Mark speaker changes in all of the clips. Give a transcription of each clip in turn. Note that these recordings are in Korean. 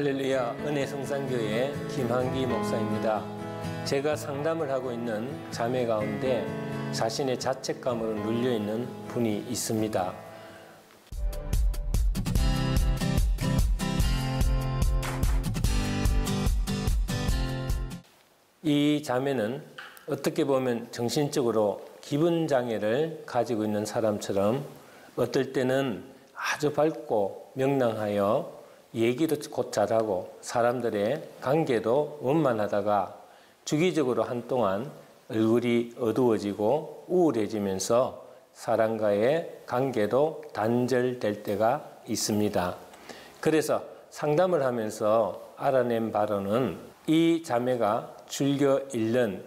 Speaker 1: 할렐루야 은혜성산교회 김한기 목사입니다. 제가 상담을 하고 있는 자매 가운데 자신의 자책감으로 눌려있는 분이 있습니다. 이 자매는 어떻게 보면 정신적으로 기분장애를 가지고 있는 사람처럼 어떨 때는 아주 밝고 명랑하여 얘기도 곧 잘하고 사람들의 관계도 원만하다가 주기적으로 한동안 얼굴이 어두워지고 우울해지면서 사람과의 관계도 단절될 때가 있습니다. 그래서 상담을 하면서 알아낸 바로는 이 자매가 즐겨 읽는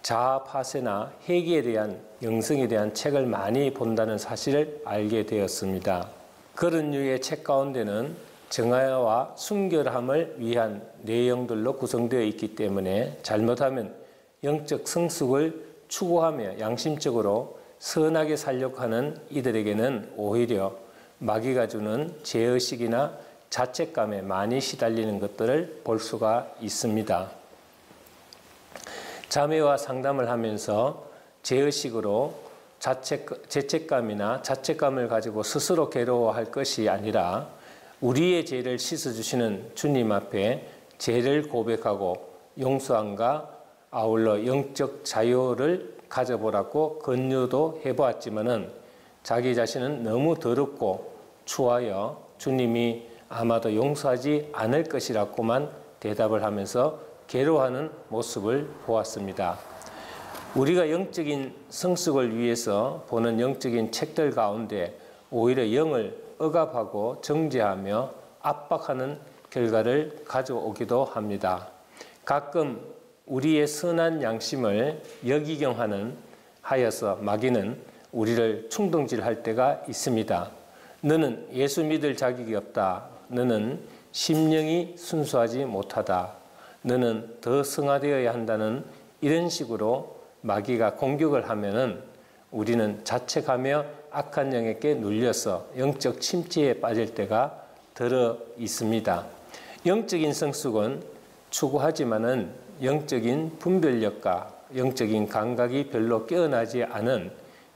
Speaker 1: 자아파쇄나 회개에 대한 영성에 대한 책을 많이 본다는 사실을 알게 되었습니다. 그런 류의 책 가운데는 정화와 순결함을 위한 내용들로 구성되어 있기 때문에 잘못하면 영적 성숙을 추구하며 양심적으로 선하게 살려고 하는 이들에게는 오히려 마귀가 주는 죄의식이나 자책감에 많이 시달리는 것들을 볼 수가 있습니다. 자매와 상담을 하면서 죄의식으로 죄책감이나 자책감을 가지고 스스로 괴로워할 것이 아니라 우리의 죄를 씻어주시는 주님 앞에 죄를 고백하고 용서함과 아울러 영적 자유를 가져보라고 권유도 해보았지만은 자기 자신은 너무 더럽고 추하여 주님이 아마도 용서하지 않을 것이라고만 대답을 하면서 괴로워하는 모습을 보았습니다. 우리가 영적인 성숙을 위해서 보는 영적인 책들 가운데 오히려 영을 억압하고 정죄하며 압박하는 결과를 가져오기도 합니다. 가끔 우리의 선한 양심을 역이경하는 하여서 마귀는 우리를 충동질할 때가 있습니다. 너는 예수 믿을 자격이 없다. 너는 심령이 순수하지 못하다. 너는 더 성화되어야 한다는 이런 식으로 마귀가 공격을 하면은 우리는 자책하며 악한 영에게 눌려서 영적 침체에 빠질 때가 들어 있습니다. 영적인 성숙은 추구하지만은 영적인 분별력과 영적인 감각이 별로 깨어나지 않은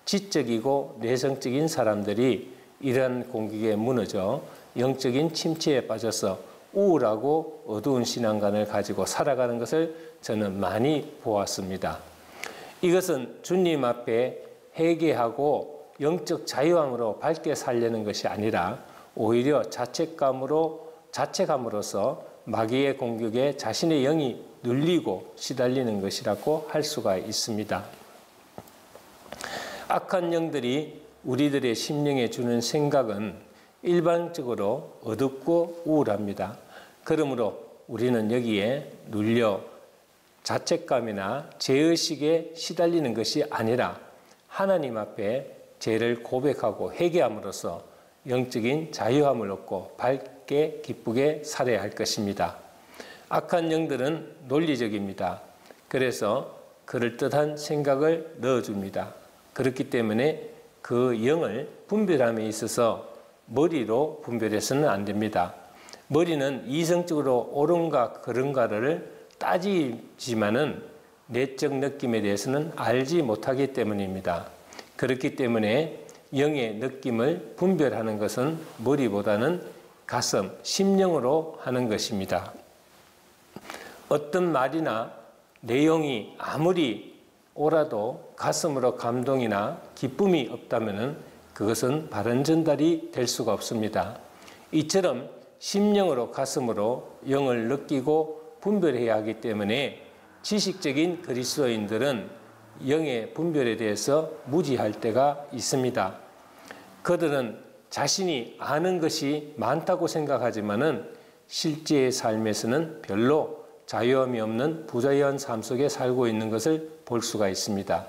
Speaker 1: 지적이고 내성적인 사람들이 이러한 공격에 무너져 영적인 침체에 빠져서 우울하고 어두운 신앙관을 가지고 살아가는 것을 저는 많이 보았습니다. 이것은 주님 앞에 회개하고 영적 자유함으로 밝게 살려는 것이 아니라 오히려 자책함으로써 마귀의 공격에 자신의 영이 눌리고 시달리는 것이라고 할 수가 있습니다. 악한 영들이 우리들의 심령에 주는 생각은 일반적으로 어둡고 우울합니다. 그러므로 우리는 여기에 눌려 자책감이나 죄의식에 시달리는 것이 아니라 하나님 앞에 죄를 고백하고 회개함으로써 영적인 자유함을 얻고 밝게 기쁘게 살아야 할 것입니다. 악한 영들은 논리적입니다. 그래서 그럴듯한 생각을 넣어줍니다. 그렇기 때문에 그 영을 분별함에 있어서 머리로 분별해서는 안 됩니다. 머리는 이성적으로 옳은가 그른가를 따지지만은 내적 느낌에 대해서는 알지 못하기 때문입니다. 그렇기 때문에 영의 느낌을 분별하는 것은 머리보다는 가슴, 심령으로 하는 것입니다. 어떤 말이나 내용이 아무리 옳아도 가슴으로 감동이나 기쁨이 없다면 그것은 바른 전달이 될 수가 없습니다. 이처럼 심령으로 가슴으로 영을 느끼고 분별해야 하기 때문에 지식적인 그리스도인들은 영의 분별에 대해서 무지할 때가 있습니다. 그들은 자신이 아는 것이 많다고 생각하지만은 실제의 삶에서는 별로 자유함이 없는 부자유한 삶 속에 살고 있는 것을 볼 수가 있습니다.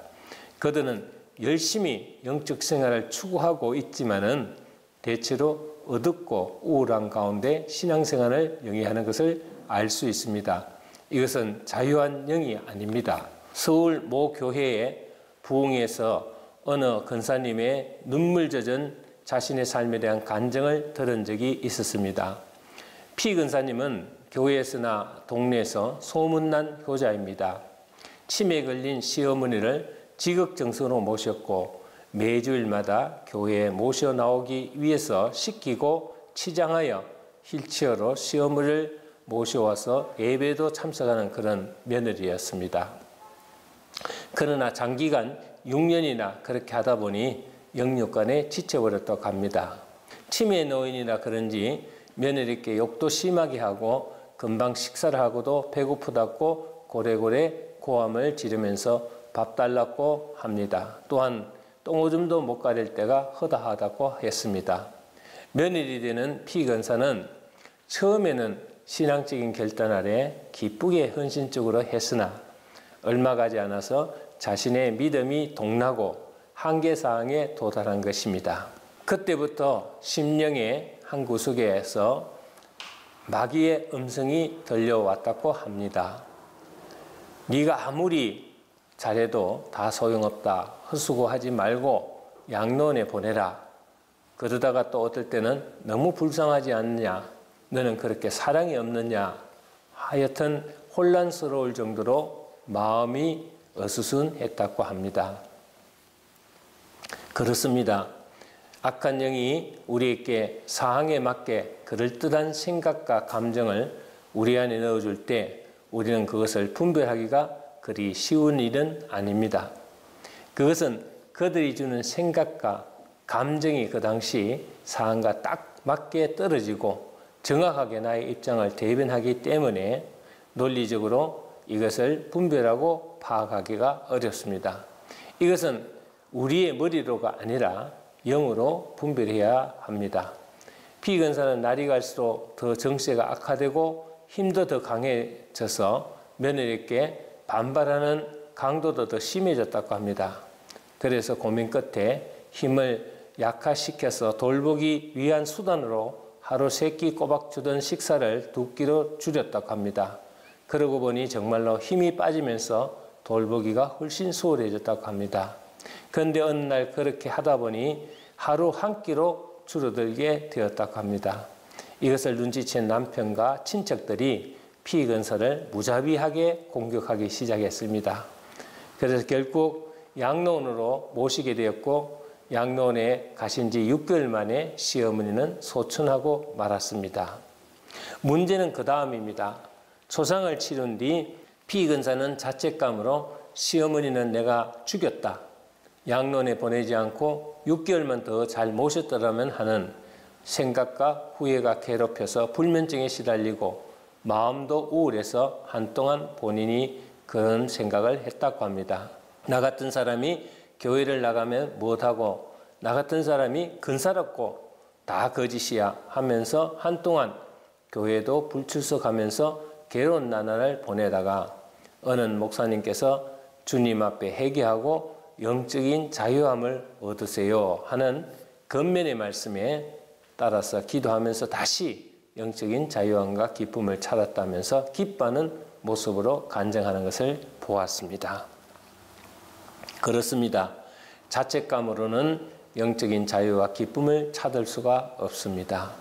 Speaker 1: 그들은 열심히 영적 생활을 추구하고 있지만은 대체로 어둡고 우울한 가운데 신앙생활을 영위하는 것을 알 수 있습니다. 이것은 자유한 영이 아닙니다. 서울 모 교회의 부흥에서 어느 권사님의 눈물 젖은 자신의 삶에 대한 간증을 들은 적이 있었습니다. 피 근사님은 교회에서나 동네에서 소문난 효자입니다. 치매에 걸린 시어머니를 지극정성으로 모셨고 매주일마다 교회에 모셔 나오기 위해서 씻기고 치장하여 휠체어로 시어머니를 모셔와서 예배도 참석하는 그런 며느리였습니다. 그러나 장기간 6년이나 그렇게 하다 보니 영육간에 지쳐버렸다고 합니다. 치매 노인이라 그런지 며느리께 욕도 심하게 하고 금방 식사를 하고도 배고프다고 고래고래 고함을 지르면서 밥 달라고 합니다. 또한 똥오줌도 못 가릴 때가 허다하다고 했습니다. 며느리 되는 피 근사는 처음에는 신앙적인 결단 아래 기쁘게 헌신적으로 했으나 얼마 가지 않아서 자신의 믿음이 동나고 한계사항에 도달한 것입니다. 그때부터 심령의 한 구석에서 마귀의 음성이 들려왔다고 합니다. 네가 아무리 잘해도 다 소용없다. 헛수고하지 말고 양로원에 보내라. 그러다가 또 어떨 때는 너무 불쌍하지 않느냐. 너는 그렇게 사랑이 없느냐. 하여튼 혼란스러울 정도로 마음이 어수선했다고 합니다. 그렇습니다. 악한 영이 우리에게 사항에 맞게 그럴듯한 생각과 감정을 우리 안에 넣어줄 때 우리는 그것을 분별하기가 그리 쉬운 일은 아닙니다. 그것은 그들이 주는 생각과 감정이 그 당시 상황과 딱 맞게 떨어지고 정확하게 나의 입장을 대변하기 때문에 논리적으로 이것을 분별하고 파악하기가 어렵습니다. 이것은 우리의 머리로가 아니라 영으로 분별해야 합니다. 피근사는 날이 갈수록 더 정세가 악화되고 힘도 더 강해져서 며느리께 반발하는 강도도 더 심해졌다고 합니다. 그래서 고민 끝에 힘을 약화시켜서 돌보기 위한 수단으로 하루 3끼 꼬박 주던 식사를 2끼로 줄였다고 합니다. 그러고 보니 정말로 힘이 빠지면서 돌보기가 훨씬 수월해졌다고 합니다. 그런데 어느 날 그렇게 하다 보니 하루 1끼로 줄어들게 되었다고 합니다. 이것을 눈치챈 남편과 친척들이 피근사를 무자비하게 공격하기 시작했습니다. 그래서 결국 양로원으로 모시게 되었고 양로원에 가신 지 6개월 만에 시어머니는 소천하고 말았습니다. 문제는 그 다음입니다. 초상을 치른 뒤 피근사는 자책감으로 시어머니는 내가 죽였다. 양로원에 보내지 않고 6개월만 더 잘 모셨더라면 하는 생각과 후회가 괴롭혀서 불면증에 시달리고 마음도 우울해서 한동안 본인이 그런 생각을 했다고 합니다. 나 같은 사람이 교회를 나가면 못하고 나 같은 사람이 근사롭고 다 거짓이야 하면서 한동안 교회도 불출석하면서 괴로운 나날을 보내다가 어느 목사님께서 주님 앞에 회개하고 영적인 자유함을 얻으세요 하는 권면의 말씀에 따라서 기도하면서 다시 영적인 자유함과 기쁨을 찾았다면서 기뻐하는 모습으로 간증하는 것을 보았습니다. 그렇습니다. 자책감으로는 영적인 자유와 기쁨을 찾을 수가 없습니다.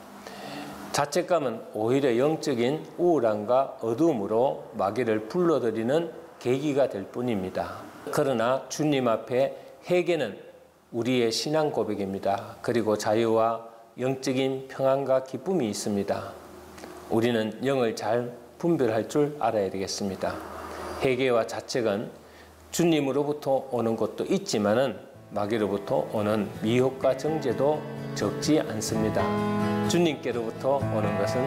Speaker 1: 자책감은 오히려 영적인 우울함과 어두움으로 마귀를 불러들이는 계기가 될 뿐입니다. 그러나 주님 앞에 회개는 우리의 신앙 고백입니다. 그리고 자유와 영적인 평안과 기쁨이 있습니다. 우리는 영을 잘 분별할 줄 알아야 되겠습니다. 회개와 자책은 주님으로부터 오는 것도 있지만은 마귀로부터 오는 미혹과 정죄도 적지 않습니다. 주님께로부터 오는 것은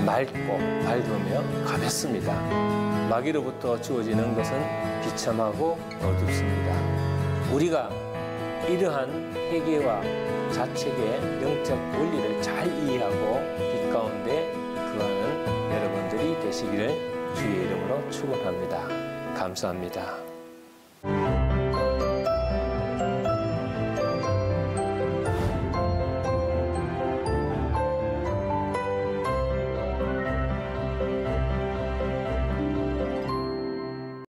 Speaker 1: 맑고 밝으며 가볍습니다. 마귀로부터 주어지는 것은 비참하고 어둡습니다. 우리가 이러한 회개와 자책의 영적 원리를 잘 이해하고 빛 가운데 거하는 여러분들이 되시기를 주의 이름으로 축원합니다. 감사합니다.